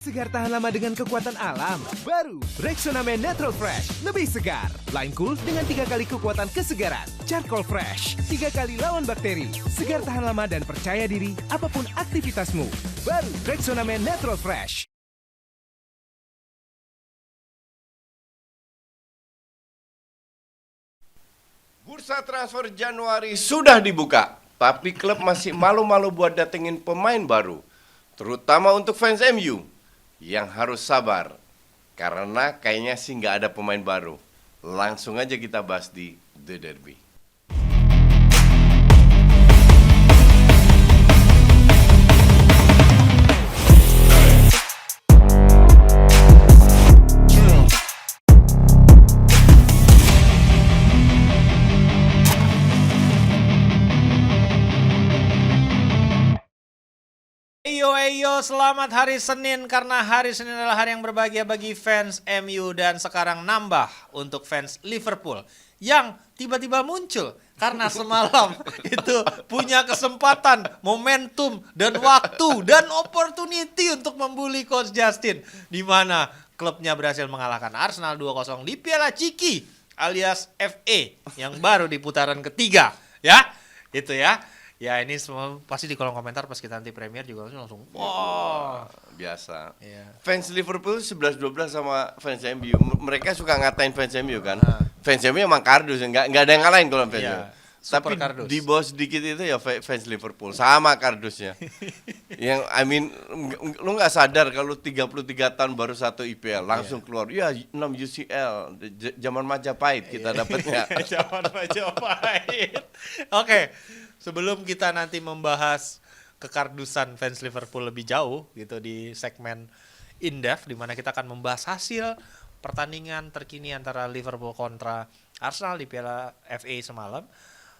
Segar tahan lama dengan kekuatan alam. Baru Rexona Men Natural Fresh. Lebih segar. Line cool dengan 3 kali kekuatan kesegaran. Charcoal Fresh. 3 kali lawan bakteri. Segar tahan lama dan percaya diri apapun aktivitasmu. Baru Rexona Men Natural Fresh. Bursa transfer Januari sudah dibuka, tapi klub masih malu-malu buat datengin pemain baru. Terutama untuk fans MU yang harus sabar, karena kayaknya sih nggak ada pemain baru. Langsung aja kita bahas di The Derby. Eyo, selamat hari Senin, karena hari Senin adalah hari yang berbahagia bagi fans MU dan sekarang nambah untuk fans Liverpool yang tiba-tiba muncul karena semalam itu punya kesempatan, momentum, dan waktu dan opportunity untuk membuli Coach Justin, di mana klubnya berhasil mengalahkan Arsenal 2-0 di Piala Ciki alias FA yang baru di putaran ketiga, ya. Itu ya. Ya, ini semua pasti di kolom komentar pas kita nanti Premier juga langsung wah, biasa. Iya. Fans Liverpool 11-12 sama fans MU. Mereka suka ngatain fans MU kan. Fans MU emang kardus, nggak ada yang ngalahin kalau fans MU. Tapi kardus. di bawah sedikit itu ya fans Liverpool sama kardusnya. Yang lu nggak sadar kalau 33 tahun baru satu IPL langsung keluar. Ya 6 UCL, zaman Majapahit kita dapatnya. Zaman Majapahit. Oke. Sebelum kita nanti membahas kekardusan fans Liverpool lebih jauh gitu di segmen in-depth, di mana kita akan membahas hasil pertandingan terkini antara Liverpool kontra Arsenal di Piala FA semalam.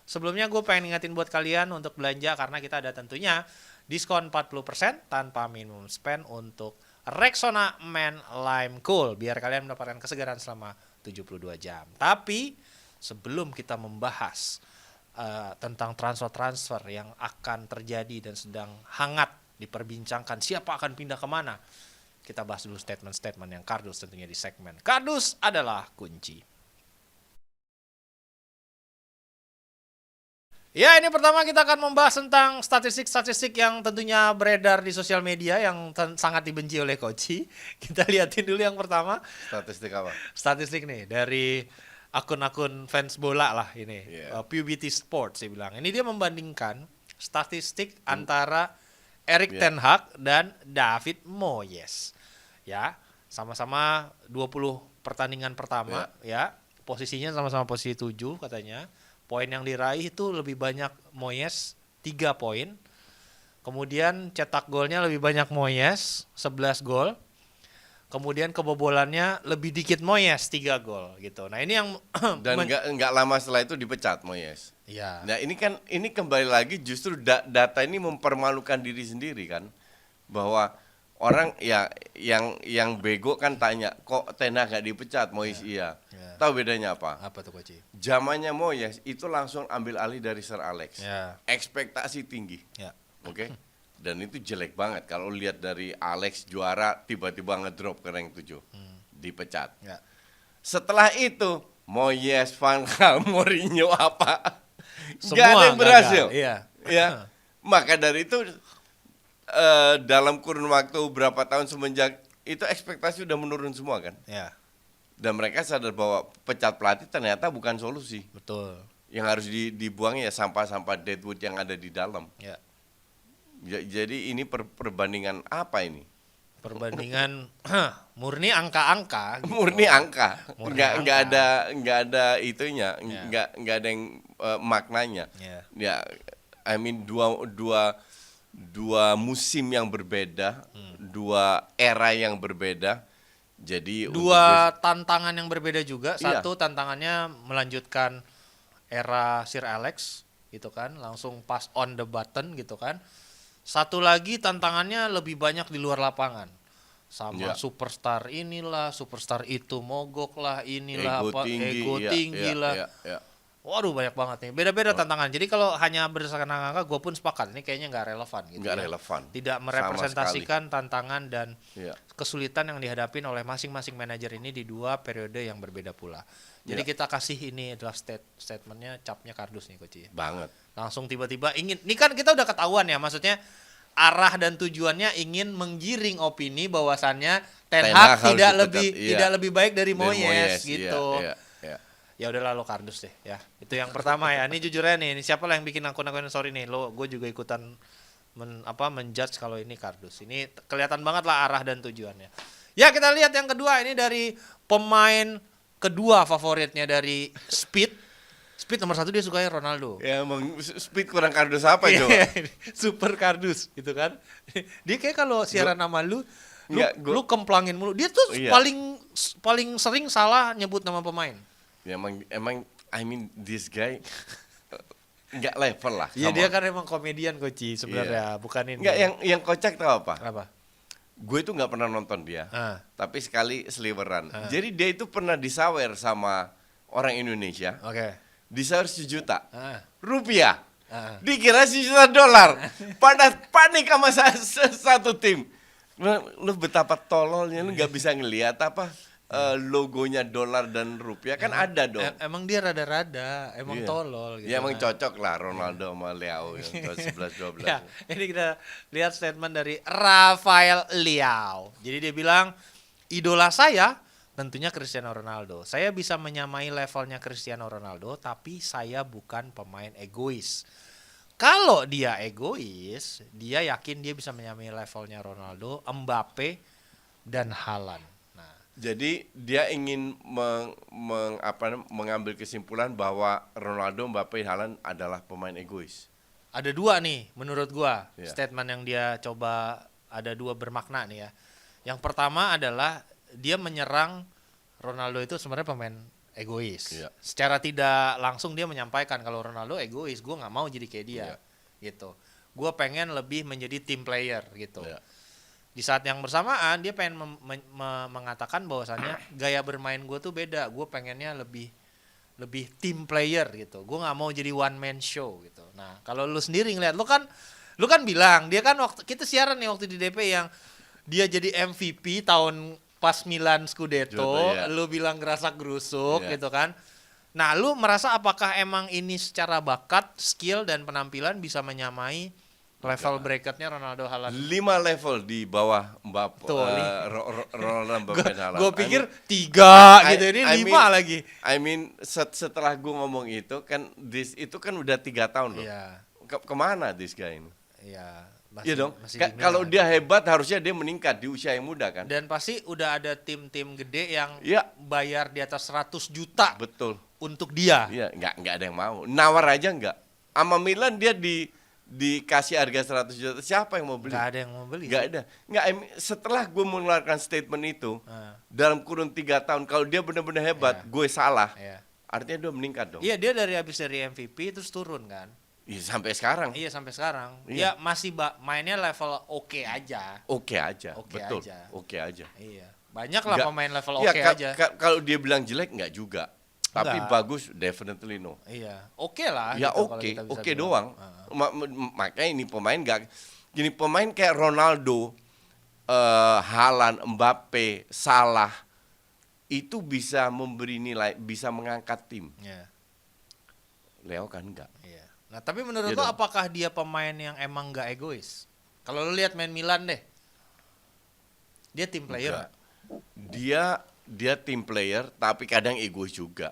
Sebelumnya gue pengen ingatin buat kalian untuk belanja, karena kita ada tentunya diskon 40% tanpa minimum spend untuk Rexona Men Lime Cool, biar kalian mendapatkan kesegaran selama 72 jam. Tapi sebelum kita membahas tentang transfer-transfer yang akan terjadi dan sedang hangat diperbincangkan, siapa akan pindah kemana, kita bahas dulu statement-statement yang kardus tentunya di segmen Kardus adalah kunci. Ya, ini pertama kita akan membahas tentang statistik-statistik yang tentunya beredar di sosial media yang sangat dibenci oleh Koci. Kita lihatin dulu yang pertama. Statistik apa? Statistik nih dari akun-akun fans bola lah ini, PUBT Sports dia bilang. Ini dia membandingkan statistik antara Erik Ten Hag dan David Moyes. Ya, sama-sama 20 pertandingan pertama, ya. Posisinya sama-sama posisi 7 katanya. Poin yang diraih itu lebih banyak Moyes 3 poin. Kemudian cetak golnya lebih banyak Moyes 11 gol. Kemudian kebobolannya lebih dikit Moyes 3 gol gitu. Nah, ini yang dan nggak lama setelah itu dipecat Moyes. Iya. Nah, ini kembali lagi justru data ini mempermalukan diri sendiri kan. Bahwa orang ya yang bego kan tanya, kok Ten Hag nggak dipecat, Moyes iya. Tahu bedanya apa? Apa tuh, Koci? Zamannya Moyes itu langsung ambil alih dari Sir Alex. Ya. Ekspektasi tinggi. Ya. Oke. Dan itu jelek banget kalau lihat dari Alex juara tiba-tiba ngedrop ke rank 7. Dipecat. Ya. Setelah itu Moyes, Van Gaal, Mourinho apa? Semua Gak ada yang berhasil. Gagal. Iya. Ya. Maka dari itu dalam kurun waktu berapa tahun semenjak itu ekspektasi udah menurun semua kan? Ya. Dan mereka sadar bahwa pecat pelatih ternyata bukan solusi. Betul. Yang harus dibuang ya sampah-sampah deadwood yang ada di dalam. Ya. Jadi ini perbandingan apa ini? Perbandingan murni angka-angka. Gitu. Murni angka. Murni Nggak ada itunya, nggak ada yang maknanya. Ya, I mean dua musim yang berbeda, dua era yang berbeda. Jadi dua tantangan yang berbeda juga. Satu tantangannya melanjutkan era Sir Alex gitu kan, langsung pass on the button gitu kan. Satu lagi tantangannya lebih banyak di luar lapangan. Sama superstar inilah, superstar itu mogok lah, inilah ego tinggi lah. Waduh banyak banget nih. Beda-beda tantangan. Jadi kalau hanya berdasarkan angka, gue pun sepakat. Ini kayaknya nggak relevan gitu. Nggak ya. relevan. Tidak Sama merepresentasikan tantangan dan Iya. kesulitan yang dihadapin oleh masing-masing manajer ini di 2 periode yang berbeda pula. Jadi Iya. kita kasih ini adalah statementnya capnya kardus nih Coach. Banget. Langsung tiba-tiba ingin, ini kan kita udah ketahuan ya, maksudnya arah dan tujuannya ingin menggiring opini bahwasannya Ten Ten Hag Hag harus tidak dipecat, lebih iya. tidak lebih baik dari Dari Moyes Moyes, gitu. Iya, iya. Ya udahlah lo kardus deh ya. Itu yang pertama ya. Ini jujur aja nih, ini siapa lah yang bikin akun-akun sorry nih. Gue juga ikutan menjudge kalau ini kardus. Ini kelihatan banget lah arah dan tujuannya. Ya kita lihat yang kedua, ini dari pemain kedua favoritnya dari Speed. Speed nomor 1 dia sukanya Ronaldo. Ya emang Speed kurang kardus apa coba? Super kardus gitu kan. Dia kayak kalau siaran nama lu Nggak, kemplangin mulu. Dia tuh Iya. paling sering salah nyebut nama pemain. Ya emang I mean this guy nggak level lah. Iya come dia on. kan emang komedian Koci sebenarnya, bukan ini. Nggak, yang kocak tau apa? apa? Gue itu nggak pernah nonton dia, Ah, tapi sekali seliweran. Jadi dia itu pernah disawer sama orang Indonesia, oke. disawer 1 juta Ah, rupiah. ah. Dikira 1 juta dolar. Pada panik sama satu tim. Lu betapa tololnya, lu nggak bisa ngelihat apa logonya dolar dan rupiah kan ada dong. Emang dia rada-rada, emang Iya. tolol gitu. Ya emang kan. cocok lah Ronaldo sama Leao yang tahun 11-12. Ya, ini kita lihat statement dari Rafael Leao. Jadi dia bilang, idola saya tentunya Cristiano Ronaldo. Saya bisa menyamai levelnya Cristiano Ronaldo, tapi saya bukan pemain egois. Kalau dia egois, dia yakin dia bisa menyamai levelnya Ronaldo, Mbappe, dan Haaland. Nah, Jadi dia ingin mengambil kesimpulan bahwa Ronaldo, Mbappe, Haaland adalah pemain egois. ada 2 nih menurut gua Iya. statement yang dia coba, ada 2 bermakna nih ya. Yang pertama adalah dia menyerang Ronaldo itu sebenarnya pemain egois. Iya. Secara tidak langsung dia menyampaikan kalau Ronaldo egois, gua nggak mau jadi kayak dia, Iya. gitu. Gua pengen lebih menjadi team player gitu. Iya. Di saat yang bersamaan dia pengen mengatakan bahwasannya gaya bermain gue tuh beda. Gue pengennya lebih team player gitu. Gue nggak mau jadi one man show gitu. Nah kalau lu sendiri ngeliat, lu kan bilang dia kan waktu kita siaran nih waktu di DP yang dia jadi MVP tahun pas Milan Scudetto, Scudetto, ya. lu bilang gerasak gerusuk Iya. gitu kan. Nah lu merasa apakah emang ini secara bakat, skill dan penampilan bisa menyamai level bracketnya Ronaldo Haaland? 5 level di bawah Mbappe, Tuh, Ronaldo, Mbappe, dan Haaland. Gue pikir 3 gitu, ini I 5 mean- lagi. I mean setelah gue ngomong itu kan itu kan udah 3 tahun loh. Iya, Kemana this guy ini? iya. Iya dong. masih di Milan. Kalau dia hebat harusnya dia meningkat di usia yang muda kan. Dan pasti udah ada tim-tim gede yang Iya. bayar di atas 100 juta Betul. untuk dia. Iya, nggak ada yang mau. Nawar aja nggak. Sama Milan dia dikasih harga 100 juta. Siapa yang mau beli? Gak ada yang mau beli. Nggak ada. Nggak, setelah gue mengeluarkan statement itu, Ah, dalam kurun 3 tahun, kalau dia benar-benar hebat, Iya. gue salah. iya. Artinya dia meningkat dong. Iya, dia habis dari MVP terus turun kan. Iya, sampai sekarang. Iya sampai sekarang. Iya. Dia masih mainnya level oke aja. Oke aja. Oke Betul. aja. Oke aja. Iya. Banyak lah Nggak- pemain level Iya, oke aja. kalau dia bilang jelek nggak juga. Tapi Nggak. bagus definitely no. Iya. Oke lah. Ya gitu, kalau oke, kita bisa oke bilang. doang. Ah. Makanya ini pemain gini pemain kayak Ronaldo, Haaland, Mbappe, Salah itu bisa memberi nilai, bisa mengangkat tim. Iya. Leo kan enggak. Iya. Nah, tapi menurut Iya lo dong. apakah dia pemain yang emang nggak egois? Kalau lo lihat main Milan deh, dia team player. Enggak. Dia tim player tapi kadang egois juga.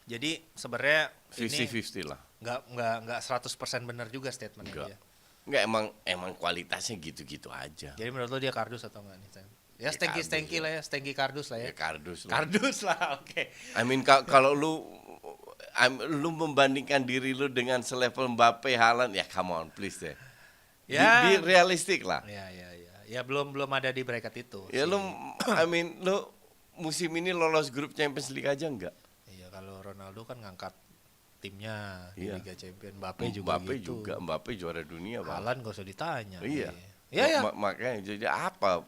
Jadi sebenarnya ini 50-50 lah. nggak 100% benar juga statementnya Enggak. dia. Enggak, emang kualitasnya gitu-gitu aja. Jadi menurut lo dia kardus atau enggak nih? Ya Ya, stengki kardus lah ya, stengki kardus lah ya. Ya kardus lah. Kardus lah, oke. I mean kalau lu membandingkan diri lu dengan selevel Mbappe, Haaland, ya come on please deh. Ya. Be realistik lah. Ya. Ya belum ada di bracket itu. Ya sih. lu lu musim ini lolos grup Champions League aja enggak? Iya, kalau Ronaldo kan ngangkat timnya di Iya. Liga Champions, Mbappe juga gitu. Mbappe juara dunia, Bang. Haaland gak usah ditanya. Iya. Iya. Makanya jadi apa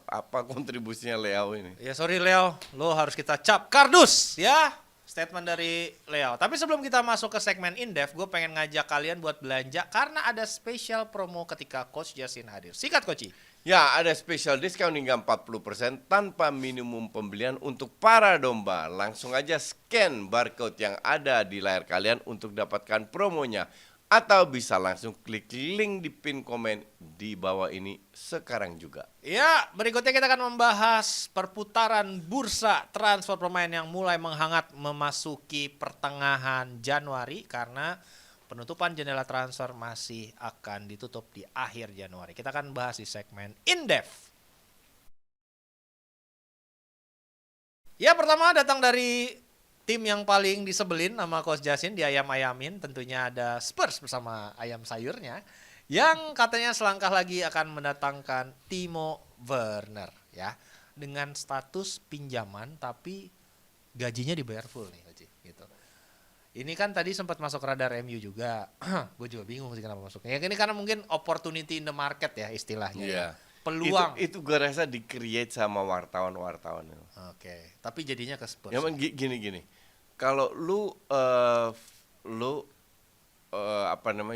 kontribusinya Leo ini? Ya sorry Leo, lo harus kita cap kardus ya. statement dari Leo. Tapi sebelum kita masuk ke segmen in-depth, gue pengen ngajak kalian buat belanja karena ada spesial promo ketika Coach Justin hadir. Sikat, Coach. Ya, ada special diskon hingga 40% tanpa minimum pembelian untuk para domba. Langsung aja scan barcode yang ada di layar kalian untuk dapatkan promonya. Atau bisa langsung klik link di pin komen di bawah ini sekarang juga. Ya, berikutnya kita akan membahas perputaran bursa transfer pemain yang mulai menghangat memasuki pertengahan Januari karena penutupan jendela transfer masih akan ditutup di akhir Januari. Kita akan bahas di segmen in-depth. Ya, pertama datang dari tim yang paling disebelin sama Coach Justin, diayam-ayamin. Tentunya ada Spurs bersama ayam sayurnya yang katanya selangkah lagi akan mendatangkan Timo Werner ya, dengan status pinjaman tapi gajinya dibayar full nih Coach, gitu. Ini kan tadi sempat masuk radar MU juga. Gue juga bingung sih kenapa masuknya. Ya ini karena mungkin opportunity in the market ya istilahnya. Iya. Peluang. Itu gue rasa di-create sama wartawan-wartawan. Oke, tapi jadinya ke Spurs. Ya emang gini. Kalau lu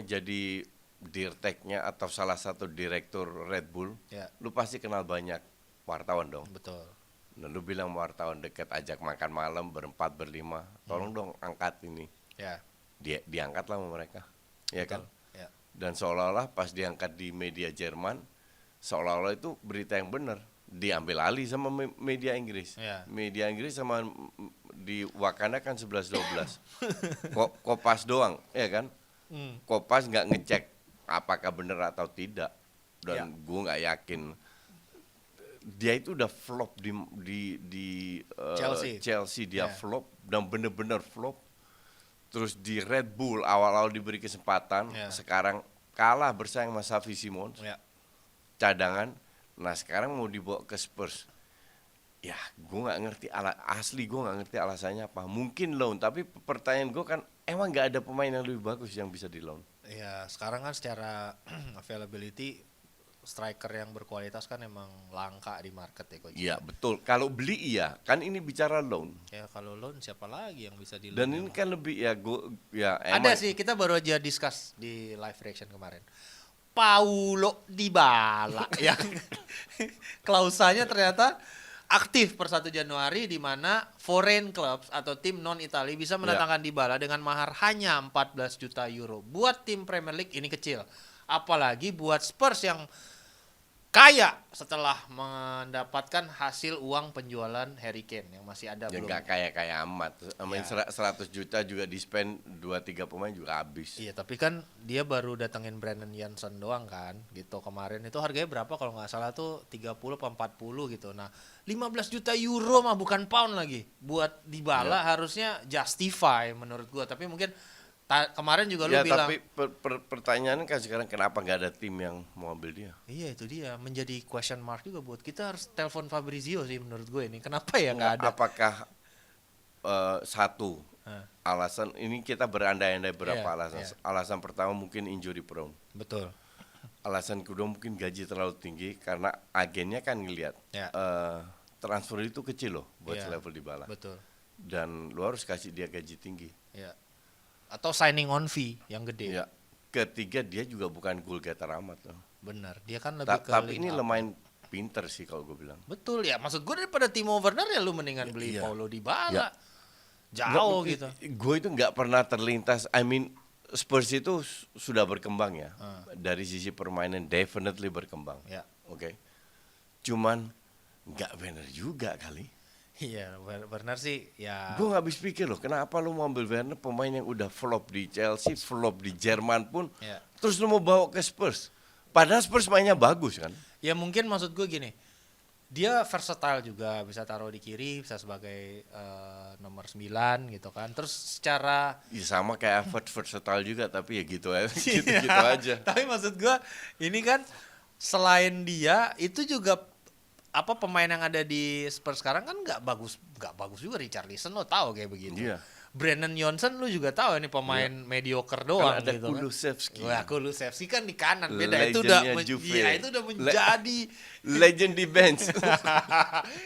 jadi dirteknya atau salah satu direktur Red Bull, Ya. lu pasti kenal banyak wartawan dong. Betul. Nah, lu bilang wartawan deket ajak makan malam berempat berlima, tolong dong angkat ini. Ya. Diangkat lah sama mereka, ya kan? Ya. Dan seolah-olah pas diangkat di media Jerman, seolah-olah itu berita yang benar, diambil alih sama media Inggris. Ya. Media Inggris sama di Wakanda kan 11-12. Kopas doang, ya kan? Kopas nggak ngecek apakah benar atau tidak, dan gue nggak yakin. Dia itu udah flop di Chelsea dia flop dan bener-bener flop. Terus di Red Bull awal-awal diberi kesempatan, sekarang kalah bersaing sama Xavi Simons, cadangan. Nah sekarang mau dibawa ke Spurs. Ya, gue nggak ngerti gue nggak ngerti alasannya apa. Mungkin loan, tapi pertanyaan gue kan emang nggak ada pemain yang lebih bagus yang bisa di loan. Ya sekarang kan secara availability striker yang berkualitas kan emang langka di market ya Coach. Iya betul. Kalau beli iya, kan ini bicara loan. Ya kalau loan siapa lagi yang bisa di loan? Dan ini kan lebih ada sih, kita baru aja discuss di live reaction kemarin. Paulo Dybala yang klausanya ternyata aktif per 1 Januari di mana foreign clubs atau tim non Italia bisa mendatangkan Dybala dengan mahar hanya 14 juta euro. Buat tim Premier League ini kecil. Apalagi buat Spurs yang kaya setelah mendapatkan hasil uang penjualan Harry Kane yang masih ada ya belum. Nggak kaya amat. Main 100 juta juga di-spend 2-3 pemain juga habis. Iya, tapi kan dia baru datengin Brandon Jansen doang kan gitu kemarin. Itu harganya berapa kalau nggak salah tuh 30 atau 40 gitu. Nah 15 juta euro mah bukan pound lagi. Buat Dybala harusnya justify menurut gua. Tapi mungkin kemarin juga lu bilang. Tapi pertanyaan kan sekarang kenapa nggak ada tim yang mau ambil dia? Iya itu dia, menjadi question mark juga buat kita. Harus telepon Fabrizio sih menurut gue ini. Kenapa ya nggak ada? Apakah satu alasan, ini kita berandai-andai berapa alasan. Alasan pertama mungkin injury prone. Betul. Alasan kedua mungkin gaji terlalu tinggi karena agennya kan ngelihat transfer itu kecil loh buat selevel Dybala. Betul. Dan lu harus kasih dia gaji tinggi. Ya. Atau signing on fee yang gede. Ya. Ketiga dia juga bukan goal getter amat loh. Benar, dia kan lebih ke tapi ini lumayan pinter sih kalau gue bilang. Betul ya, maksud gue daripada Timo Werner ya lu mendingan beli Paulo Dybala. Jauh gitu. Gue itu nggak pernah terlintas. Spurs itu sudah berkembang ya. Dari sisi permainan definitely berkembang. Ya. Oke. Cuman nggak benar juga kali. Iya, Werner sih ya. Gue nggak habis pikir loh, kenapa lu mau ambil Werner, pemain yang udah flop di Chelsea, flop di Jerman pun, terus lu mau bawa ke Spurs. Padahal Spurs mainnya bagus kan? Ya mungkin maksud gue gini, dia versatile juga, bisa taruh di kiri, bisa sebagai nomor 9 gitu kan. Terus secara ya sama kayak versatile juga, tapi ya gitu aja, gitu aja. Tapi maksud gue ini kan selain dia itu juga pemain yang ada di Spurs sekarang kan nggak bagus juga. Richarlison lo tahu kayak begitu. Iya. Brandon Johnson lu juga tahu ini pemain mediocre doang Kan ada gitu kan. Kulusevski. Wah, Kulusevski kan di kanan beda. Itu udah Legendnya Juve. itu udah menjadi Legend di bench.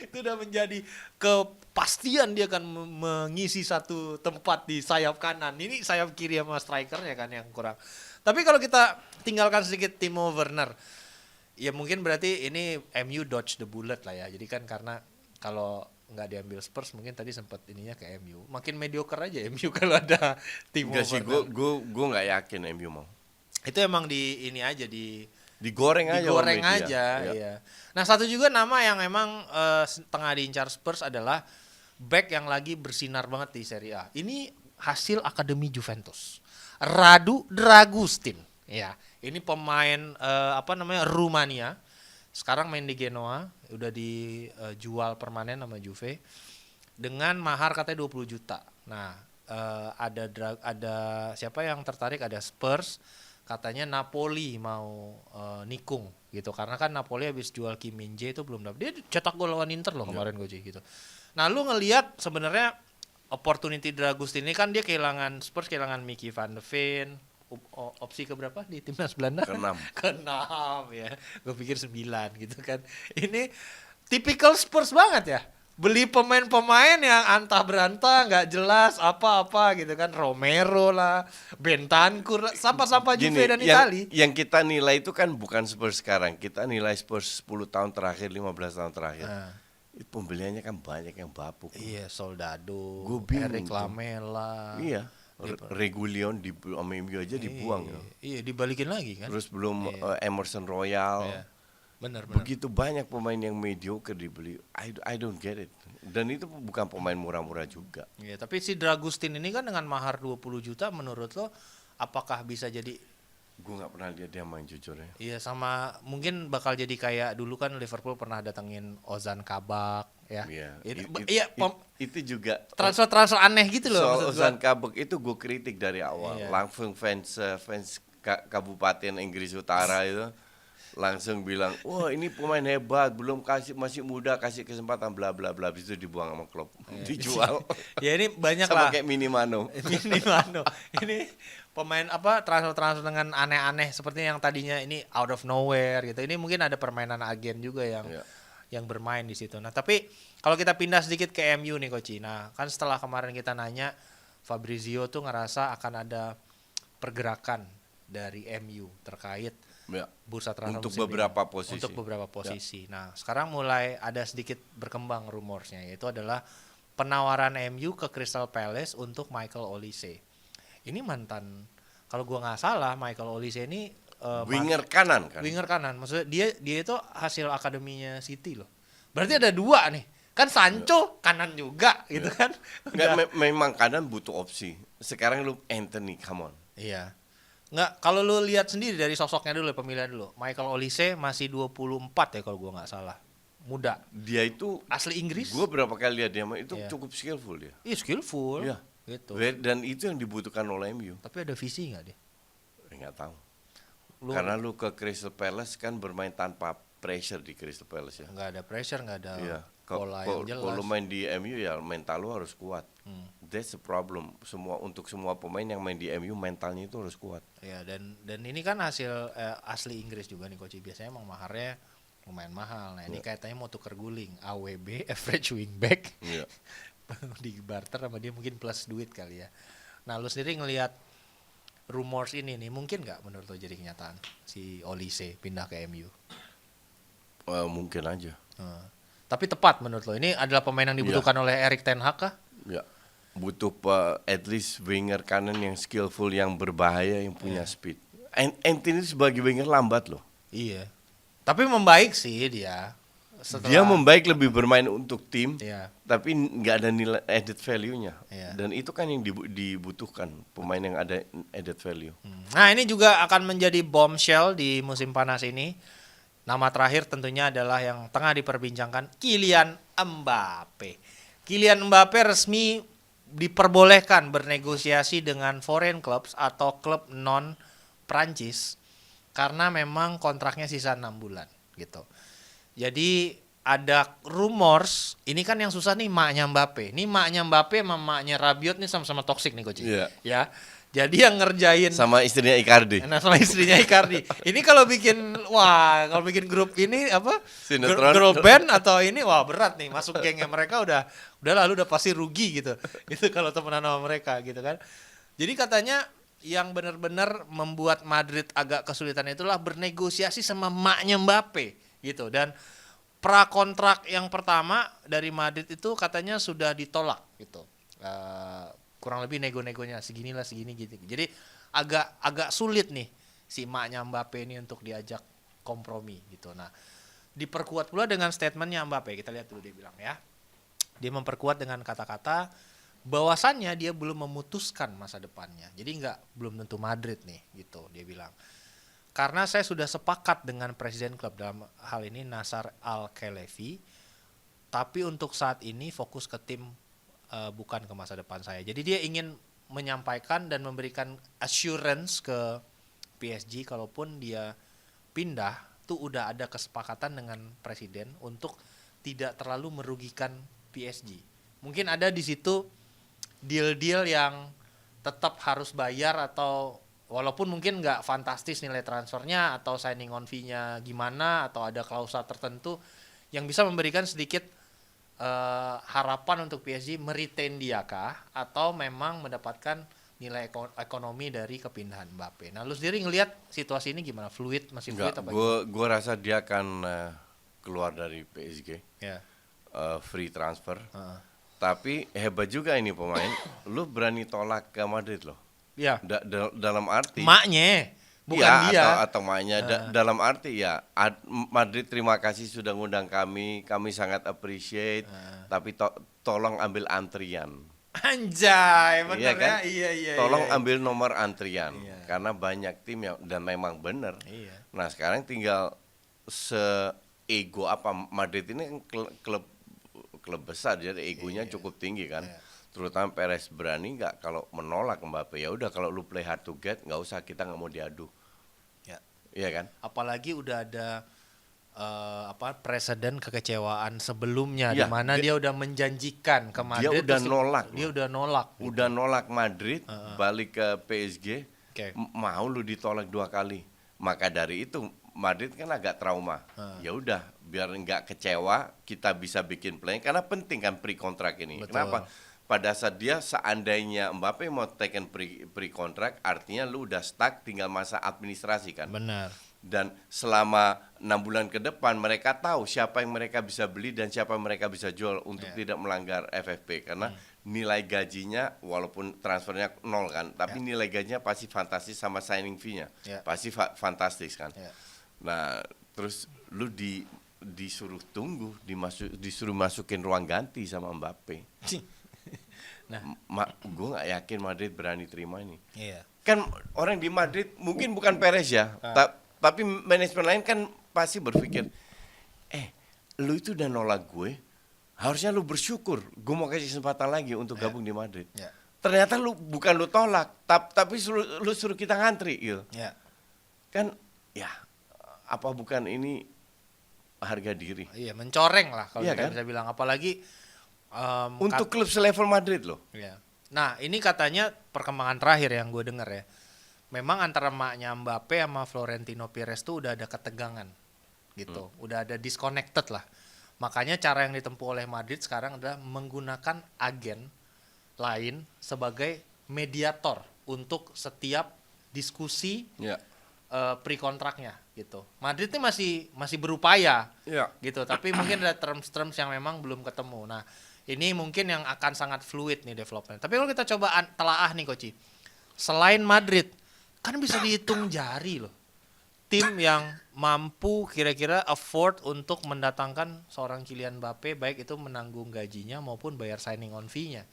itu udah menjadi kepastian dia akan mengisi satu tempat di sayap kanan. Ini sayap kiri sama strikernya kan yang kurang. Tapi kalau kita tinggalkan sedikit Timo Werner, ya mungkin berarti ini MU dodge the bullet lah ya. Jadi kan karena kalau nggak diambil Spurs mungkin tadi sempat ininya ke MU. Makin mediocre aja MU kalau ada Timo Enggak sih, Werner. gue nggak yakin MU mau. Itu emang di ini aja Digoreng aja. digoreng sama media. aja, Ya. iya. Nah, satu juga nama yang emang tengah diincar Spurs adalah back yang lagi bersinar banget di Serie A. Ini hasil akademi Juventus. Radu Dragustin. Ya, ini pemain Rumania. Sekarang main di Genoa, udah dijual permanen sama Juve dengan mahar katanya 20 juta. Nah, ada siapa yang tertarik? Ada Spurs, katanya Napoli mau nikung gitu. Karena kan Napoli habis jual Kim Min-jae itu belum dapat. Dia cetak gol lawan Inter loh kemarin Goji gitu. Nah, lu ngelihat sebenarnya opportunity Dragustin ini kan dia Spurs kehilangan Mickey van de Ven. Opsi keberapa di timnas Belanda? Keenam ya. Gue pikir 9 gitu kan. Ini tipikal Spurs banget ya. Beli pemain-pemain yang antah berantah, nggak jelas apa-apa gitu kan. Romero lah, Bentancur lah, sapa-sapa Juve dan Itali. Yang kita nilai itu kan bukan Spurs sekarang. Kita nilai Spurs 10 tahun terakhir, 15 tahun terakhir. Pembeliannya kan banyak yang bapuk. Iya, Soldado, Gua bingung Eric tuh. Lamela. Iya. Regulion di sama MU aja dibuang. Ya. Iya, dibalikin lagi kan. Terus belum Emerson Royal. Iya. Benar. Begitu banyak pemain yang mediocre dibeli. I don't get it. Dan itu bukan pemain murah-murah juga. Iya, tapi si Dragustin ini kan dengan mahar 20 juta menurut lo apakah bisa jadi Gue nggak pernah lihat dia main jujur ya. iya sama mungkin bakal jadi kayak dulu kan Liverpool pernah datengin Ozan Kabak ya. Itu juga Transfer aneh gitu loh soal maksud gua. Ozan Kabak itu gue kritik dari awal. Iya. Langsung fans Kabupaten Inggris Utara itu langsung bilang, wah ini pemain hebat, masih muda, kasih kesempatan bla bla bla, itu dibuang sama klub, dijual. Ya ini banyak sama lah. kayak Minimano. Ini pemain transfer dengan aneh-aneh seperti yang tadinya ini out of nowhere gitu. Ini mungkin ada permainan agen juga yang bermain di situ. Nah, tapi kalau kita pindah sedikit ke MU nih Coach. Nah, kan setelah kemarin kita nanya Fabrizio tuh ngerasa akan ada pergerakan dari MU terkait bursa transfer untuk musim beberapa ini. posisi. Untuk beberapa posisi. Nah, sekarang mulai ada sedikit berkembang rumorsnya, yaitu adalah penawaran MU ke Crystal Palace untuk Michael Olise. Ini mantan, kalau gua nggak salah, Michael Olise ini winger kanan kan? Winger kanan, maksudnya dia itu hasil akademinya City loh. Berarti ada dua nih. Kan Sancho kanan juga gitu kan. Memang kanan butuh opsi. Sekarang lu Anthony, come on. Iya. Nggak, kalau lu lihat sendiri dari sosoknya dulu, pemilihan dulu. Michael Olise masih 24 ya kalau gua nggak salah. Muda. Dia itu Asli Inggris. Gua berapa kali lihat dia itu cukup skillful dia. Iya, skillful. Iya. Gitu. Dan itu yang dibutuhkan oleh MU. Tapi ada visi nggak dia? Nggak tahu. Karena lu ke Crystal Palace kan bermain tanpa pressure di Crystal Palace ya. Nggak ada pressure, nggak ada pola Kalau yang jelas. kalau main di MU ya mental lu harus kuat. That's the problem. Untuk semua pemain yang main di MU mentalnya itu harus kuat. Ya, dan ini kan hasil asli Inggris juga nih Coach. Biasanya emang maharnya lumayan mahal. Nah, ini kayaknya mau tuker guling, AWB average wingback. Iya. Di barter sama dia mungkin plus duit kali ya. Nah, lu sendiri ngelihat rumors ini nih mungkin nggak menurut lo jadi kenyataan si Olise pindah ke MU? Mungkin aja. Tapi tepat menurut lo ini adalah pemain yang dibutuhkan oleh Erik ten Hag kah? Ya. Butuh at least winger kanan yang skillful, yang berbahaya, yang punya speed. Anthony sebagai winger lambat loh. Iya. Tapi membaik sih dia. Dia membaik lebih bermain untuk tim, tapi nggak ada nilai added value-nya. Dan itu kan yang dibutuhkan pemain yang ada added value. Nah, ini juga akan menjadi bombshell di musim panas ini. Nama terakhir tentunya adalah yang tengah diperbincangkan, Kylian Mbappe. Kylian Mbappe resmi diperbolehkan bernegosiasi dengan foreign clubs atau klub non Prancis karena memang kontraknya sisa 6 bulan gitu. Jadi ada rumors, ini kan yang susah nih maknya Mbappe. Ini maknya Mbappe sama maknya Rabiot nih sama-sama toksik nih Coach. Iya. Ya. Jadi yang ngerjain Sama istrinya Icardi. nah, sama istrinya Icardi. Ini kalau bikin grup ini apa? Sinetron. Girl band atau ini wah berat nih. Masuk gengnya mereka udah lalu udah pasti rugi gitu. Itu kalau temenan sama mereka gitu kan. Jadi katanya yang benar-benar membuat Madrid agak kesulitan itulah bernegosiasi sama maknya Mbappe gitu. Dan prakontrak yang pertama dari Madrid itu katanya sudah ditolak gitu. Kurang lebih nego-negonya segini gitu. Jadi agak sulit nih si maknya Mbappe ini untuk diajak kompromi gitu. Nah, diperkuat pula dengan statementnya Mbappe. Kita lihat dulu dia bilang ya. Dia memperkuat dengan kata-kata bahwasannya dia belum memutuskan masa depannya. Jadi belum tentu Madrid nih gitu dia bilang. Karena saya sudah sepakat dengan presiden klub dalam hal ini Nasser Al-Khelaifi, tapi untuk saat ini fokus ke tim bukan ke masa depan saya. Jadi dia ingin menyampaikan dan memberikan assurance ke PSG kalaupun dia pindah, tuh udah ada kesepakatan dengan presiden untuk tidak terlalu merugikan PSG. Mungkin ada di situ deal-deal yang tetap harus bayar atau walaupun mungkin nggak fantastis nilai transfernya atau signing on fee-nya gimana atau ada klausa tertentu yang bisa memberikan sedikit harapan untuk PSG meretain dia kah atau memang mendapatkan nilai ekonomi dari kepindahan Mbappe. Nah, lu sendiri ngelihat situasi ini gimana? Masih fluid apa? Gue rasa dia akan keluar dari PSG. Ya. Free transfer. Tapi hebat juga ini pemain. Lu berani tolak ke Madrid loh. Ya. Dalam arti Maknya, bukan ya, dia. atau maknya dalam arti ya Madrid terima kasih sudah ngundang kami sangat appreciate. Tapi tolong ambil antrian. Anjay, bener Iya kan? ya? Iya. Tolong ambil nomor antrian. Iya. Karena banyak tim yang dan memang benar. Iya. Nah, sekarang tinggal ego apa Madrid ini klub besar jadi egonya cukup tinggi kan. Iya. Terutama Perez berani nggak kalau menolak Mbappe, ya udah kalau lu play hard to get nggak usah, kita nggak mau diadu. Ya. Iya kan? Apalagi udah ada presiden kekecewaan sebelumnya Ya, di mana dia udah menjanjikan ke Madrid. Dia udah nolak. Dia udah nolak. Udah nolak Madrid, balik ke PSG. Oke. Mau lu ditolak 2 kali. Maka dari itu Madrid kan agak trauma. Ya udah, biar nggak kecewa, kita bisa bikin plan karena penting kan pre-kontrak ini. Betul. Kenapa? Pada saat dia seandainya Mbappe mau taken pre-kontrak, artinya lu udah stuck, tinggal masa administrasi kan. Benar. Dan selama 6 bulan ke depan mereka tahu siapa yang mereka bisa beli dan siapa yang mereka bisa jual untuk tidak melanggar FFP karena nilai gajinya walaupun transfernya 0 kan, tapi nilai gajinya pasti fantastis sama signing fee-nya. Pasti fantastis kan. Nah, terus lu disuruh tunggu, disuruh masukin ruang ganti sama Mbappe. Gue nggak yakin Madrid berani terima ini. Iya. Kan orang di Madrid mungkin bukan Perez ya, tapi manajemen lain kan pasti berpikir, lu itu udah nolak gue, harusnya lu bersyukur, gue mau kasih kesempatan lagi untuk gabung di Madrid. Ternyata lu tolak, tapi lu suruh kita ngantri gitu. Kan ya apa bukan ini harga diri? Iya, mencoreng lah kalau Iya kita kan? bisa bilang, apalagi untuk klub selevel Madrid loh. Iya. Nah, ini katanya perkembangan terakhir yang gue dengar ya. Memang antara maknya Mbappe sama Florentino Perez tuh udah ada ketegangan gitu. Udah ada disconnected lah. Makanya cara yang ditempuh oleh Madrid sekarang adalah menggunakan agen lain sebagai mediator untuk setiap diskusi pre-kontraknya gitu. Madrid ini masih berupaya gitu, tapi mungkin ada terms yang memang belum ketemu. Nah, ini mungkin yang akan sangat fluid nih development. Tapi kalau kita coba telaah nih Koci, selain Madrid kan bisa dihitung jari loh tim yang mampu kira-kira afford untuk mendatangkan seorang Kylian Mbappe, baik itu menanggung gajinya maupun bayar signing on fee-nya.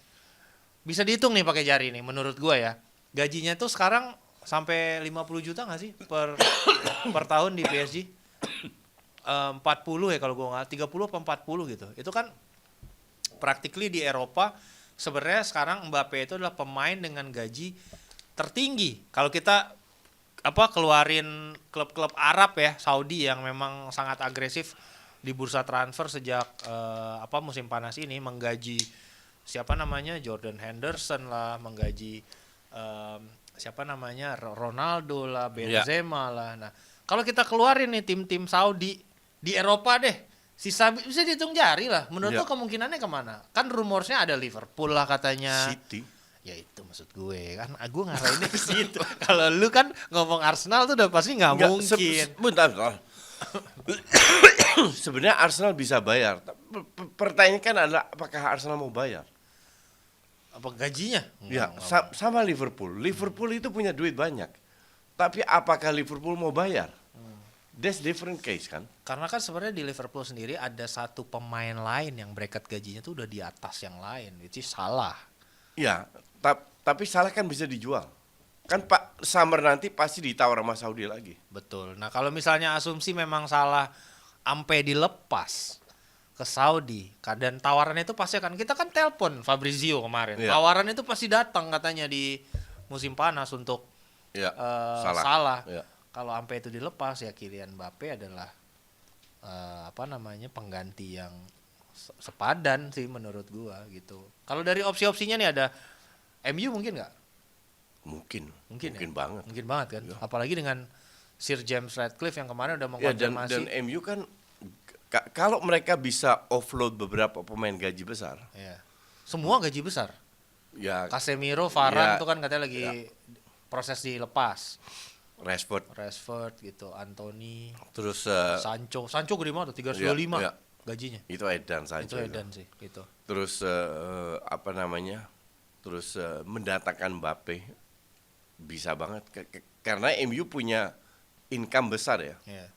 Bisa dihitung nih pakai jari nih menurut gua ya. Gajinya tuh sekarang sampai 50 juta nggak sih per tahun di PSG? 40 ya kalau gua nggak, 30 apa 40 gitu. Itu kan practically di Eropa sebenarnya sekarang Mbappe itu adalah pemain dengan gaji tertinggi. Kalau kita keluarin klub-klub Arab ya, Saudi yang memang sangat agresif di bursa transfer sejak musim panas ini menggaji siapa namanya Jordan Henderson lah, menggaji siapa namanya Ronaldo lah, Benzema lah. Nah, kalau kita keluarin nih tim-tim Saudi di Eropa deh, sisa bisa dihitung jari lah. Menurut lo kemungkinannya kemana? Kan rumorsnya ada Liverpool lah katanya. City. Ya itu maksud gue kan, gue ngarahinnya ke situ. Kalau lu kan ngomong Arsenal tuh udah pasti nggak mungkin. Bentar. Sebenarnya Arsenal bisa bayar. Pertanyaan kan adalah apakah Arsenal mau bayar? Apa gajinya? Ya, sama Liverpool. Liverpool itu punya duit banyak. Tapi apakah Liverpool mau bayar? That's different case kan? Karena kan sebenarnya di Liverpool sendiri ada satu pemain lain yang bracket gajinya tuh udah di atas yang lain, itu Salah. Ya, tapi Salah kan bisa dijual. Kan Pak Summer nanti pasti ditawar sama Saudi lagi. Betul. Nah, kalau misalnya asumsi memang Salah ampe dilepas ke Saudi, dan tawarannya itu pasti akan, kita kan telepon Fabrizio kemarin. Ya. Tawaran itu pasti datang katanya di musim panas untuk Salah. Ya. Kalau ampe itu dilepas ya Kylian Mbappe adalah pengganti yang sepadan sih menurut gua gitu. Kalau dari opsi-opsinya nih ada MU mungkin nggak? Mungkin Ya? banget. Mungkin banget kan. Ya. Apalagi dengan Sir James Ratcliffe yang kemarin udah Ya, dan mengkonfirmasi. MU kan kalau mereka bisa offload beberapa pemain gaji besar, Ya. Semua gaji besar. ya Casemiro, Varane Ya. tuh kan katanya lagi proses dilepas. Rashford gitu, Anthony, terus Sancho gede banget tuh 325 Ya. gajinya. itu Edan saja. Itu Edan sih gitu. Terus Terus mendatangkan Mbappe bisa banget karena MU punya income besar ya. Iya.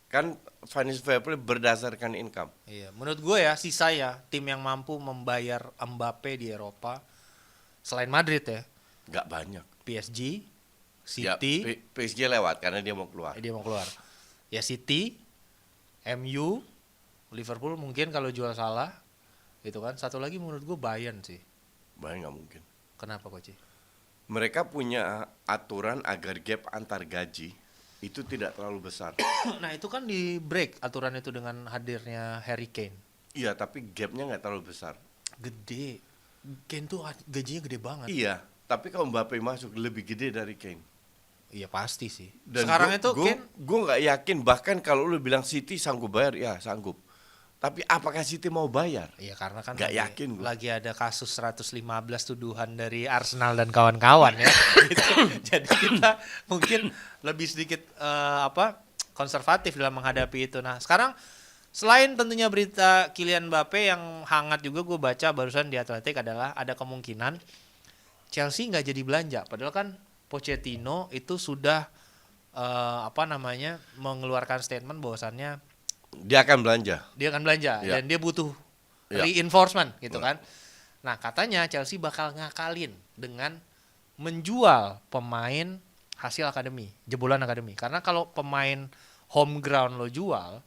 Kan financial fair play berdasarkan income. Iya, menurut gue ya sisa ya tim yang mampu membayar Mbappe di Eropa selain Madrid ya, Nggak banyak. PSG, Ya, City, PSG lewat karena dia mau keluar. dia mau keluar. Ya City, MU, Liverpool mungkin kalau jual Salah, gitu kan. Satu lagi menurut gue Bayern sih. Bayern nggak mungkin. Kenapa Coach? Mereka punya aturan agar gap antar gaji itu tidak terlalu besar. Nah itu kan di break aturan itu dengan hadirnya Harry Kane. Iya, tapi gapnya nggak terlalu besar. Gede. Kane tuh gajinya gede banget. Iya, tapi kalau Mbappe masuk lebih gede dari Kane. Iya pasti sih. Dan Sekarang itu Kane gue nggak yakin, bahkan kalau lu bilang City sanggup bayar, ya sanggup. Tapi apakah City mau bayar? iya karena kan Nggak yakin gua. lagi ada kasus 115 tuduhan dari Arsenal dan kawan-kawan ya. Gitu. Jadi kita mungkin lebih sedikit konservatif dalam menghadapi itu. Nah, sekarang selain tentunya berita Kylian Mbappe yang hangat juga gue baca barusan di Athletic adalah ada kemungkinan Chelsea nggak jadi belanja. Padahal kan Pochettino itu sudah mengeluarkan statement bahwasannya Dia akan belanja. ya. Dan dia butuh Ya. reinforcement gitu Ya. kan. Nah, katanya Chelsea bakal ngakalin dengan menjual pemain hasil akademi, jebolan akademi. Karena kalau pemain home ground lo jual,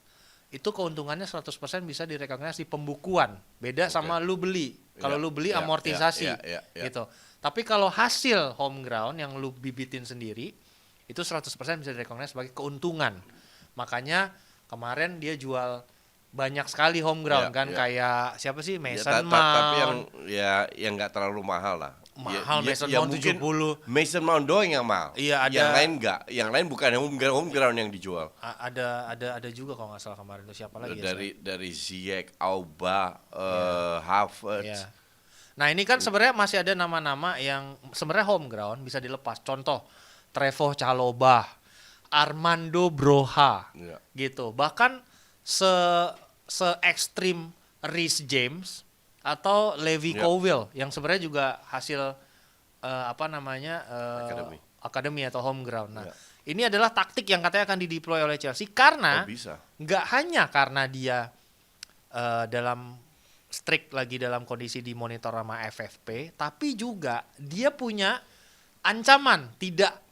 itu keuntungannya 100% bisa direkognisasi pembukuan. Beda sama lu beli. Kalau Ya, lu beli ya, amortisasi ya. gitu. Tapi kalau hasil home ground yang lu bibitin sendiri, itu 100% bisa direkognisasi sebagai keuntungan. Makanya kemarin dia jual banyak sekali home ground kan, kayak siapa sih Mason Mount. Tapi yang nggak terlalu mahal lah. Mahal Mason Mount mungkin 70. Mason Mount doang yang mahal. Iya, ada. Yang lain nggak. Yang lain bukan home ground yang dijual. Ada juga kalau nggak salah kemarin itu siapa lagi Dari Ziyech, Auba, Havertz. ya. Nah ini kan sebenarnya masih ada nama-nama yang sebenarnya home ground bisa dilepas. Contoh Trevoh Chalobah, Armando Broja, Ya. gitu. Bahkan se ekstrim Reece James atau Levi Ya. Colwill yang sebenarnya juga hasil akademi atau home ground. Nah, Ya. ini adalah taktik yang katanya akan dideploy oleh Chelsea karena Bisa. nggak hanya karena dia dalam strict lagi dalam kondisi dimonitor sama FFP, tapi juga dia punya ancaman tidak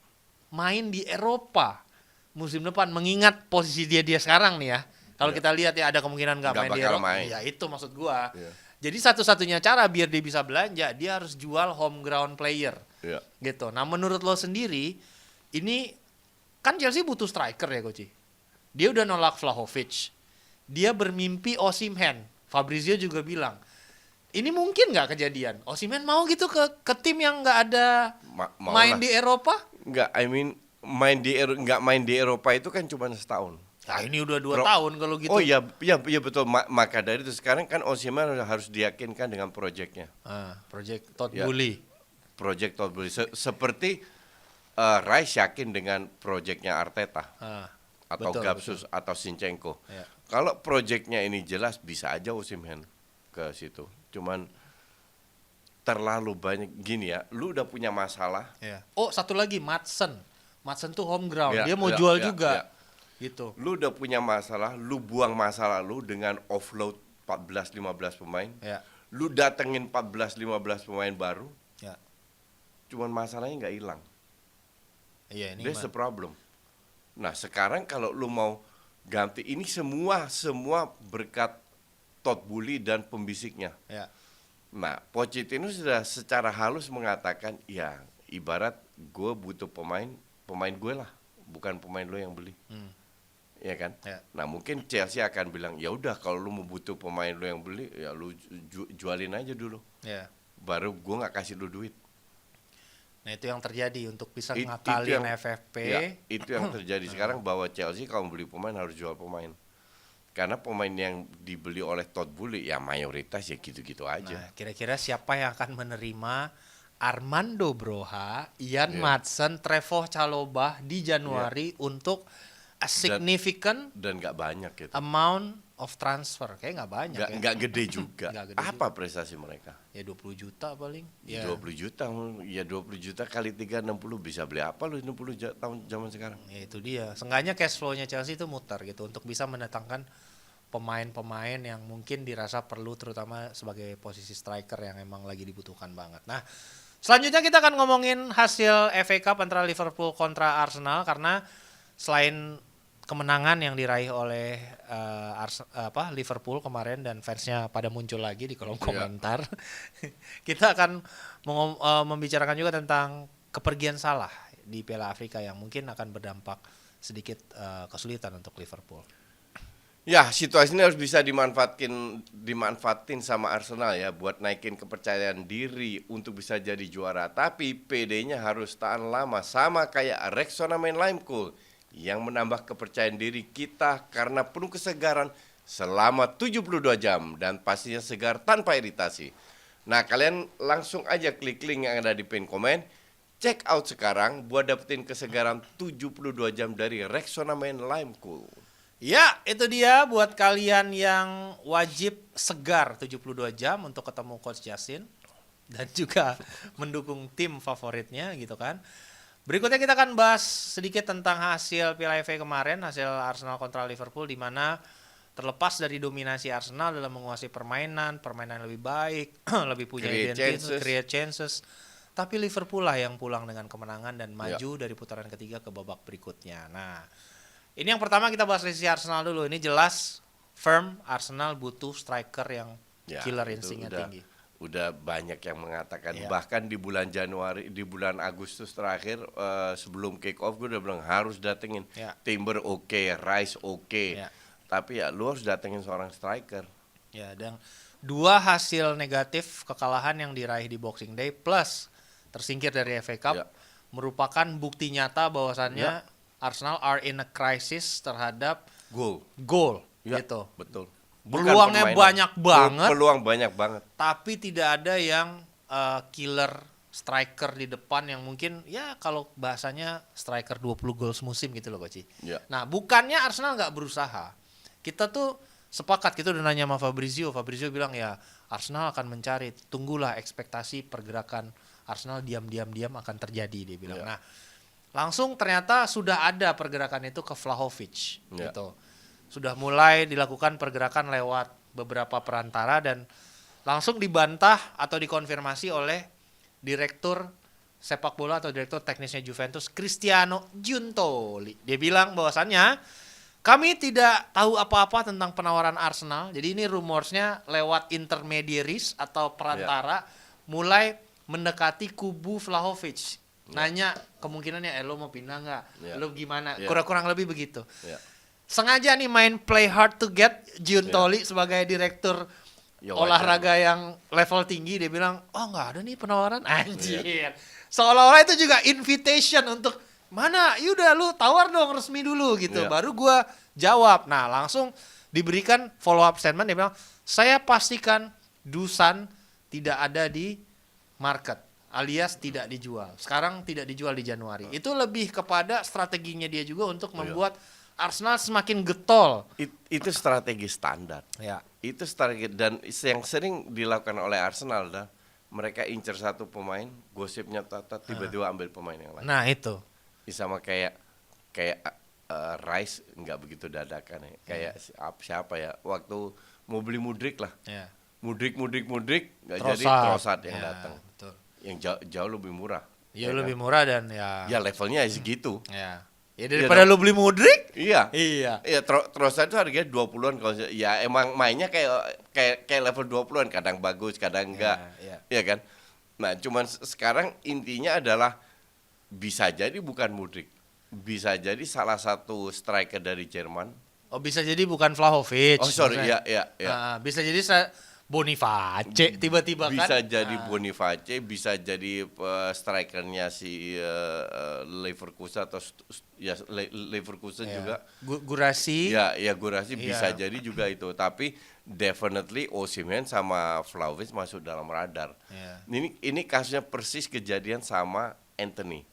main di Eropa musim depan, mengingat posisi dia sekarang nih ya. Kalau Ya. kita lihat ya ada kemungkinan nggak main di bakal Eropa. main. Ya itu maksud gua. Ya. Jadi satu-satunya cara biar dia bisa belanja, dia harus jual home ground player. Ya. Gitu. Nah, menurut lo sendiri ini kan Chelsea butuh striker ya, Coach. Dia udah nolak Vlahovic. dia bermimpi Osimhen. Fabrizio juga bilang, ini mungkin nggak kejadian? Osimhen mau gitu ke tim yang nggak ada main di Eropa? Nggak, nggak main di Eropa itu kan cuma setahun. Nah ini udah 2 tahun kalau gitu. Oh iya betul. Maka dari itu sekarang kan Osimhen harus diyakinkan dengan proyeknya. Project Todd Ya. Boehly. Project Todd Boehly. Seperti Rice yakin dengan proyeknya Arteta atau Gapsus atau Zinchenko. Ya. Kalau proyeknya ini jelas bisa aja Osimhen ke situ. Cuman terlalu banyak gini ya. Lu udah punya masalah. Ya. Oh satu lagi Madsen tuh home ground. Ya, Dia mau ya, jual ya, juga. ya. Gitu. Lu udah punya masalah, lu buang masalah lu dengan offload 14-15 pemain. Ya. Lu datengin 14-15 pemain baru. Ya. Cuman masalahnya nggak hilang. Iya ini. That's the problem. Nah sekarang kalau lu mau ganti ini semua berkat Todd Boehly dan pembisiknya. Ya. Nah Pochettino sudah secara halus mengatakan, ya ibarat gue butuh pemain gue lah, bukan pemain lo yang beli. Ya kan? Ya. Nah mungkin Chelsea akan bilang, ya udah kalau lu mau butuh pemain lo yang beli, ya lu jualin aja dulu. Ya. Baru gue nggak kasih lu duit. Nah itu yang terjadi untuk bisa Itu ngakalin yang- FFP. Ya, itu yang terjadi sekarang bahwa Chelsea kalau beli pemain harus jual pemain. Karena pemain yang dibeli oleh Todd Boehly ya mayoritas ya gitu-gitu aja. Nah, kira-kira siapa yang akan menerima Armando Broja, Ian Iya. Maatsen, Trevoh Chalobah di Januari untuk a significant Dan nggak banyak gitu. amount of transfer? Kayak nggak banyak ya. Nggak gede juga. Nggak gede Apa prestasi mereka? Ya 20 juta paling. Ya. 20 juta, ya 20 juta kali 3 60 bisa beli apa lu 60 tahun zaman sekarang? Ya itu dia. Seenggaknya cash flow-nya Chelsea itu muter gitu untuk bisa mendatangkan pemain-pemain yang mungkin dirasa perlu terutama sebagai posisi striker yang emang lagi dibutuhkan banget. Nah, selanjutnya kita akan ngomongin hasil FA Cup antara Liverpool kontra Arsenal karena selain kemenangan yang diraih oleh Liverpool kemarin dan fansnya pada muncul lagi di kolom komentar, kita akan membicarakan juga tentang kepergian Salah di Piala Afrika yang mungkin akan berdampak sedikit kesulitan untuk Liverpool. Ya, situasi ini harus bisa dimanfaatin sama Arsenal ya buat naikin kepercayaan diri untuk bisa jadi juara. Tapi PD-nya harus tahan lama sama kayak Rexona main Limecool yang menambah kepercayaan diri kita karena penuh kesegaran selama 72 jam dan pastinya segar tanpa iritasi. Nah, kalian langsung aja klik link yang ada di pin komen. Check out sekarang buat dapetin kesegaran 72 jam dari Rexona main Limecool. Ya, itu dia buat kalian yang wajib segar 72 jam untuk ketemu Coach Justin dan juga mendukung tim favoritnya gitu kan. Berikutnya kita akan bahas sedikit tentang hasil Piala FA kemarin, hasil Arsenal kontra Liverpool di mana terlepas dari dominasi Arsenal dalam menguasai permainan lebih baik, lebih punya identitas, create chances. Tapi Liverpool lah yang pulang dengan kemenangan dan maju dari putaran ketiga ke babak berikutnya. Nah, ini yang pertama kita bahas dari sisi Arsenal dulu. Ini jelas firm Arsenal butuh striker yang killer instingnya tinggi. Udah banyak yang mengatakan bahkan di bulan Agustus terakhir sebelum kick off gue udah bilang harus datengin Timber oke, Rice oke. Tapi ya lu harus datengin seorang striker. Ya, dan 2 hasil negatif kekalahan yang diraih di Boxing Day plus tersingkir dari FA Cup merupakan bukti nyata bahwasannya Arsenal are in a crisis terhadap goal gitu. Betul. Peluangnya banyak banget. Peluang banyak banget. Tapi tidak ada yang killer striker di depan yang mungkin ya kalau bahasanya striker 20 gol semusim gitu loh Coach. Nah, bukannya Arsenal nggak berusaha. Kita tuh sepakat, kita udah nanya sama Fabrizio bilang ya Arsenal akan mencari, tunggulah ekspektasi pergerakan Arsenal diam akan terjadi dia bilang. Nah, langsung ternyata sudah ada pergerakan itu ke Vlahovic gitu. Sudah mulai dilakukan pergerakan lewat beberapa perantara dan langsung dibantah atau dikonfirmasi oleh direktur sepak bola atau direktur teknisnya Juventus Cristiano Giuntoli. Dia bilang bahwasannya kami tidak tahu apa-apa tentang penawaran Arsenal. Jadi ini rumorsnya lewat intermediaries atau perantara mulai mendekati kubu Vlahovic. Nanya kemungkinannya lo mau pindah nggak, lo gimana, kurang lebih begitu. sengaja nih main play hard to get Giuntoli sebagai direktur Ya, olahraga yang level tinggi. Dia bilang, oh nggak ada nih penawaran. Anjir. Seolah-olah itu juga invitation untuk, mana yaudah lu tawar dong resmi dulu gitu. Iya. Baru gua jawab. Nah langsung diberikan follow up statement. Dia bilang, saya pastikan Dusan tidak ada di market, alias tidak dijual. Sekarang tidak dijual di Januari. Itu lebih kepada strateginya dia juga untuk membuat Arsenal semakin getol. Itu strategi standar. Ya. Itu strategi, dan yang sering dilakukan oleh Arsenal dah, mereka incer satu pemain, gosipnya tiba-tiba ambil pemain yang lain. Nah itu. Sama kayak Rice nggak begitu dadakan ya. Kayak siapa ya, waktu mau beli Mudryk lah. Ya. Mudryk nggak jadi, Trossard yang datang. Betul. Yang jauh lebih murah. Ya, kan? lebih murah dan ya. Ya levelnya segitu. Ya. Ya daripada dong. lu beli Mudryk. Iya. Iya. Iya, Trossard itu harganya 20-an kalau ya emang mainnya kayak level 20-an, kadang bagus, kadang enggak. Iya kan? Nah, cuman sekarang intinya adalah bisa jadi bukan Mudryk. Bisa jadi salah satu striker dari Jerman. Oh, bisa jadi bukan Vlahovic. Oh, sorry, maksudnya. iya. Nah, bisa jadi Boniface tiba-tiba kan. Bisa jadi Boniface, bisa jadi strikernya si Leverkusen atau Leverkusen juga. Gurasi. Ya Gurasi bisa Iya. jadi juga itu. Tapi definitely Osimhen sama Vlahovic masuk dalam radar. Iya. Ini kasusnya persis kejadian sama Anthony.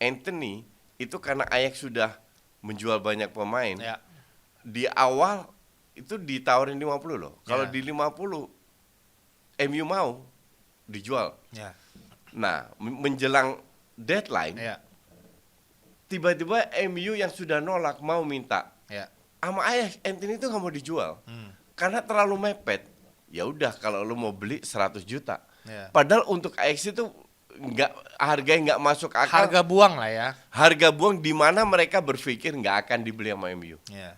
Anthony itu karena Ajax sudah menjual banyak pemain. Ya. Di awal itu ditawarin 50 loh. Kalau Ya. di 50 MU mau dijual. Ya. Nah, menjelang deadline Ya. tiba-tiba MU yang sudah nolak mau minta. Ya. Sama Ajax Anthony itu nggak mau dijual. Karena terlalu mepet. Ya udah, kalau lu mau beli 100 juta. Ya. Padahal untuk Ajax itu harganya nggak masuk akal. Harga buang lah ya. Harga buang, di mana mereka berpikir nggak akan dibeli sama MU. Ya.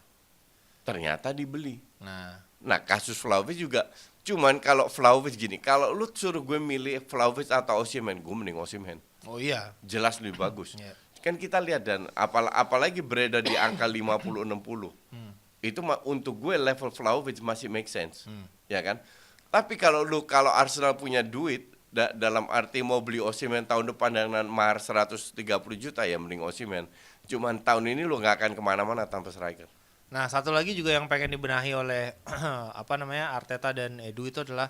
Ternyata dibeli. Nah, Kasus Vlahovic juga. Cuman kalau Vlahovic gini, kalau lu suruh gue milih Vlahovic atau Osimhen, gue mending Osimhen. oh iya. Jelas lebih bagus. Ya. Kan kita lihat, dan apalagi beredar di angka 50-60. Itu untuk gue level Vlahovic masih make sense. Ya kan? Tapi kalau Arsenal punya duit, dalam arti mau beli Osimhen tahun depan dengan mahar 130 juta, ya mending Osimhen. Cuman tahun ini lu nggak akan kemana-mana tanpa striker. Nah, satu lagi juga yang pengen dibenahi oleh Arteta dan Edu itu adalah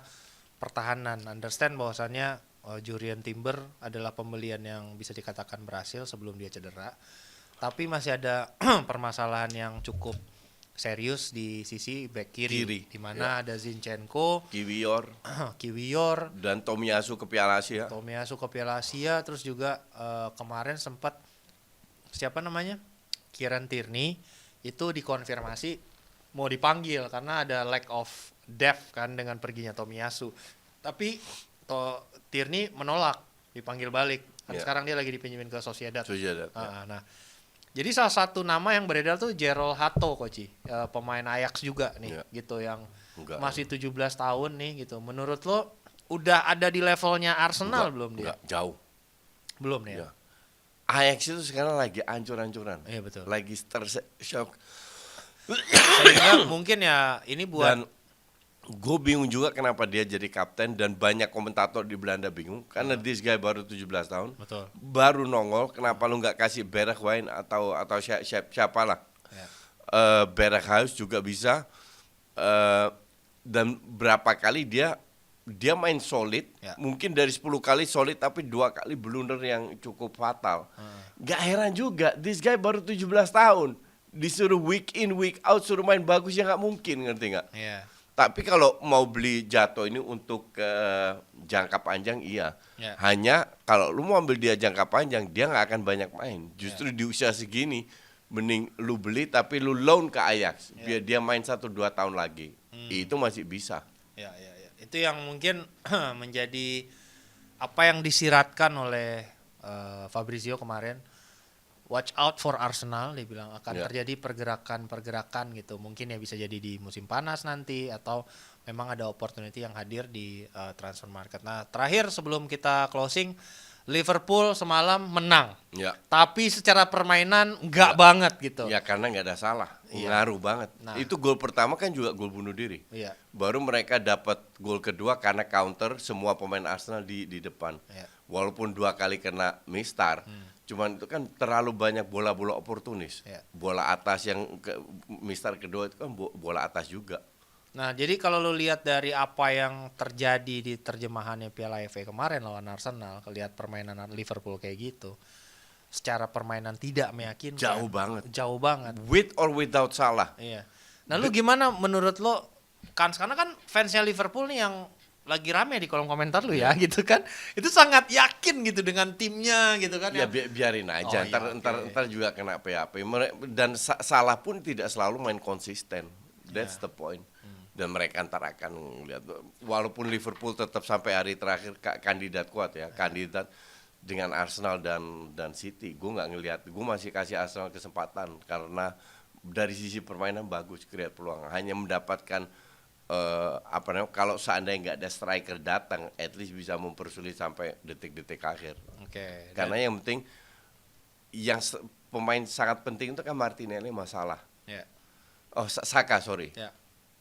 pertahanan. Understand bahwasannya Jurrien Timber adalah pembelian yang bisa dikatakan berhasil sebelum dia cedera. Tapi masih ada permasalahan yang cukup serius di sisi back kiri. Di mana ada Zinchenko, Kiwior, dan Tomiyasu ke Piala Asia. Terus juga kemarin sempat Kieran Tierney itu dikonfirmasi mau dipanggil karena ada lack of depth kan dengan perginya Tomiyasu. Tapi Tierney menolak dipanggil balik. Kan sekarang dia lagi dipinjemin ke Sociedad. Nah, jadi salah satu nama yang beredar tuh Gerald Hato, Koci, pemain Ajax juga nih, gitu, yang masih 17 tahun nih gitu. Menurut lo udah ada di levelnya Arsenal belum dia? Enggak, jauh. Belum nih ya. Ajax itu sekarang lagi ancur-ancuran. Iya betul. Lagi shock. Sehingga mungkin ya ini buat. Dan gue bingung juga kenapa dia jadi kapten, dan banyak komentator di Belanda bingung karena this guy baru 17 tahun. Betul. Baru nongol, kenapa lu nggak kasih Bergwijn atau siapa lah. Ya. Berghuis juga bisa. Dan berapa kali dia main solid, mungkin dari 10 kali solid tapi 2 kali blunder yang cukup fatal. Gak heran juga, this guy baru 17 tahun, disuruh week in week out suruh main bagus, ya gak mungkin, ngerti gak? Yeah. Tapi kalau mau beli Jato ini untuk jangka panjang, iya. Hanya kalau lu mau ambil dia jangka panjang, dia gak akan banyak main. Justru di usia segini mending lu beli tapi lu loan ke Ajax biar dia main 1-2 tahun lagi. Itu masih bisa. Ya. Itu yang mungkin menjadi apa yang disiratkan oleh Fabrizio kemarin. Watch out for Arsenal, dia bilang akan terjadi pergerakan gitu. Mungkin ya bisa jadi di musim panas nanti atau memang ada opportunity yang hadir di transfer market. Nah, terakhir sebelum kita closing, Liverpool semalam menang. Ya. Tapi secara permainan enggak banget gitu. Ya karena nggak ada salah, Iya. ngaruh banget. Nah. Itu gol pertama kan juga gol bunuh diri. Iya. Baru mereka dapat gol kedua karena counter semua pemain Arsenal di depan. Iya. Walaupun 2 kali kena mistar, cuman itu kan terlalu banyak bola-bola oportunis. Iya. Bola atas yang mistar kedua itu kan bola atas juga. Nah, jadi kalau lu lihat dari apa yang terjadi di terjemahannya Piala FA kemarin lawan Arsenal, lihat permainan Liverpool kayak gitu, secara permainan tidak meyakinkan. Jauh banget. Jauh banget. With or without Salah. Iya. Nah, lu gimana menurut lo? Karena kan fansnya Liverpool nih yang lagi rame di kolom komentar lu ya, gitu kan? Itu sangat yakin gitu dengan timnya gitu kan? Ya yang- biarin aja, Oh, iya, ntar juga kena PHP. Dan Salah pun tidak selalu main konsisten. That's the point. Dan mereka ntar akan lihat, walaupun Liverpool tetap sampai hari terakhir kandidat kuat ya, kandidat dengan Arsenal dan City. Gue nggak ngelihat, gue masih kasih Arsenal kesempatan karena dari sisi permainan bagus, create peluang. Hanya mendapatkan kalau seandainya nggak ada striker datang, at least bisa mempersulit sampai detik-detik akhir. Oke. Karena yang penting, pemain sangat penting itu kan Martinelli masalah. Ya. Oh, Saka, sorry. Ya.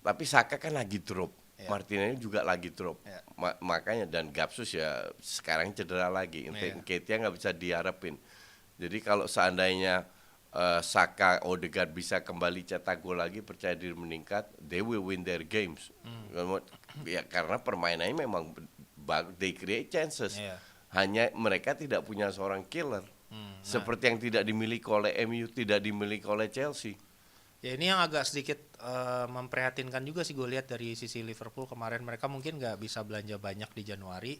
Tapi Saka kan lagi drop. Ya. Martinelli juga lagi drop. Ya. Makanya dan Gapsus ya sekarang cedera lagi. Nketiah nggak bisa diharapin. Jadi kalau seandainya Saka, Odegaard bisa kembali cetak gol lagi, percaya diri meningkat, they will win their games. Ya karena permainannya memang they create chances. Ya. Hanya mereka tidak punya seorang killer. Seperti yang tidak dimiliki oleh MU, tidak dimiliki oleh Chelsea. Ya ini yang agak sedikit memprihatinkan juga sih gue lihat dari sisi Liverpool kemarin, mereka mungkin nggak bisa belanja banyak di Januari.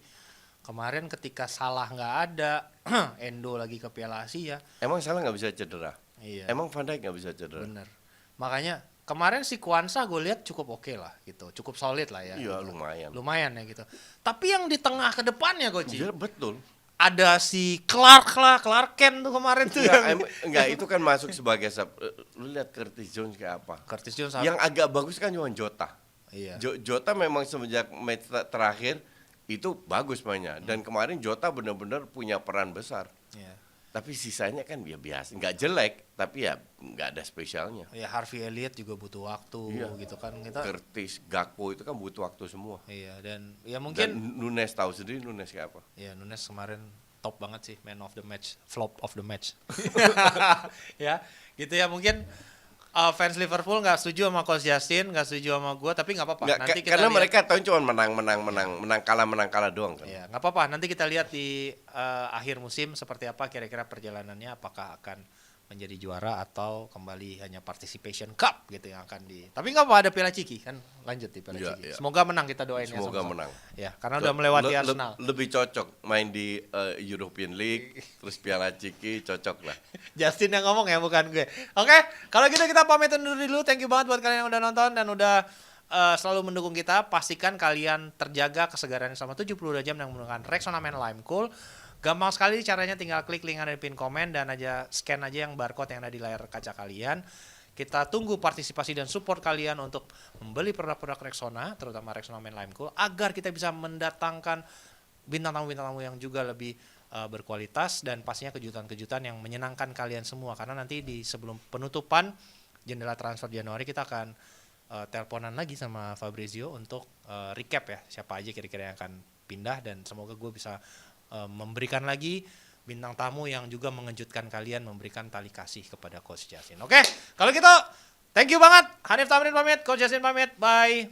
Kemarin ketika Salah nggak ada, Endo lagi ke Piala Asia. Emang Salah nggak bisa cedera? Iya. Emang Van Dijk nggak bisa cedera? Bener. Makanya kemarin si Kwanza gue lihat cukup oke lah gitu, cukup solid lah ya. Iya gitu. lumayan. Lumayan ya gitu. Tapi yang di tengah ke depannya Goci, Iya betul. ada si Clark Ken tuh kemarin tuh Enggak, itu kan masuk sebagai lu lihat Curtis Jones kayak apa? Curtis Jones. Yang agak bagus kan cuma Jota. Iya. Jota memang semenjak match terakhir itu bagus mainnya, dan kemarin Jota benar-benar punya peran besar. Iya. Tapi sisanya kan ya biasa, nggak jelek, tapi ya nggak ada spesialnya. Ya Harvey Elliott juga butuh waktu Iya. gitu kan kita. Curtis, Gakpo itu kan butuh waktu semua. Iya, dan ya Dan mungkin Nunes tahu sendiri Nunes kayak apa. ya Nunes kemarin top banget sih, man of the match, flop of the match. Ya, gitu ya mungkin fans Liverpool nggak setuju sama Coach Justin, nggak setuju sama gue, tapi nggak apa-apa. Nggak, Nanti kita karena lihat. mereka tahu cuma menang kalah doang kan. Ya, nggak apa-apa. Nanti kita lihat di akhir musim seperti apa kira-kira perjalanannya, apakah akan menjadi juara atau kembali hanya participation cup gitu yang akan di. Tapi nggak apa, ada Piala Ciki kan, lanjut di Piala Iya, Ciki. iya. Semoga menang, kita doain ya. Semoga sama-sama. menang. Ya, karena udah melewati Arsenal. Lebih cocok main di European League, terus Piala Ciki cocok lah. Justin yang ngomong ya, bukan gue. Oke, kalau gitu kita pamit undur dulu. Thank you banget buat kalian yang udah nonton dan udah selalu mendukung kita. Pastikan kalian terjaga kesegarannya selama 72 jam dengan menggunakan Rexona Men Lime Cool. Gampang sekali caranya, tinggal klik link yang ada di pin komen dan scan aja yang barcode yang ada di layar kaca kalian. Kita tunggu partisipasi dan support kalian untuk membeli produk-produk Rexona, terutama Rexona Men Lime Cool, agar kita bisa mendatangkan bintang tamu yang juga lebih berkualitas dan pastinya kejutan-kejutan yang menyenangkan kalian semua. Karena nanti di sebelum penutupan jendela transfer Januari kita akan teleponan lagi sama Fabrizio untuk recap ya, siapa aja kira-kira yang akan pindah, dan semoga gue bisa memberikan lagi bintang tamu yang juga mengejutkan kalian, memberikan tali kasih kepada Coach Justin. Oke, kalau gitu thank you banget. Hanif Tamrin pamit, Coach Justin pamit, bye.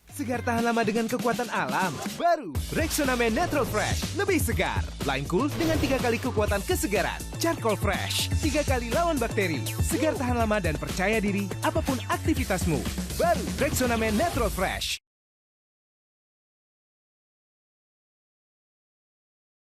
Segar tahan lama dengan kekuatan alam. Baru Rexona Men Natural Fresh, lebih segar. Lime Cool dengan 3 kali kekuatan kesegaran. Charcoal Fresh, 3 kali lawan bakteri. Segar tahan lama dan percaya diri apapun aktivitasmu. Baru Rexona Men Natural Fresh.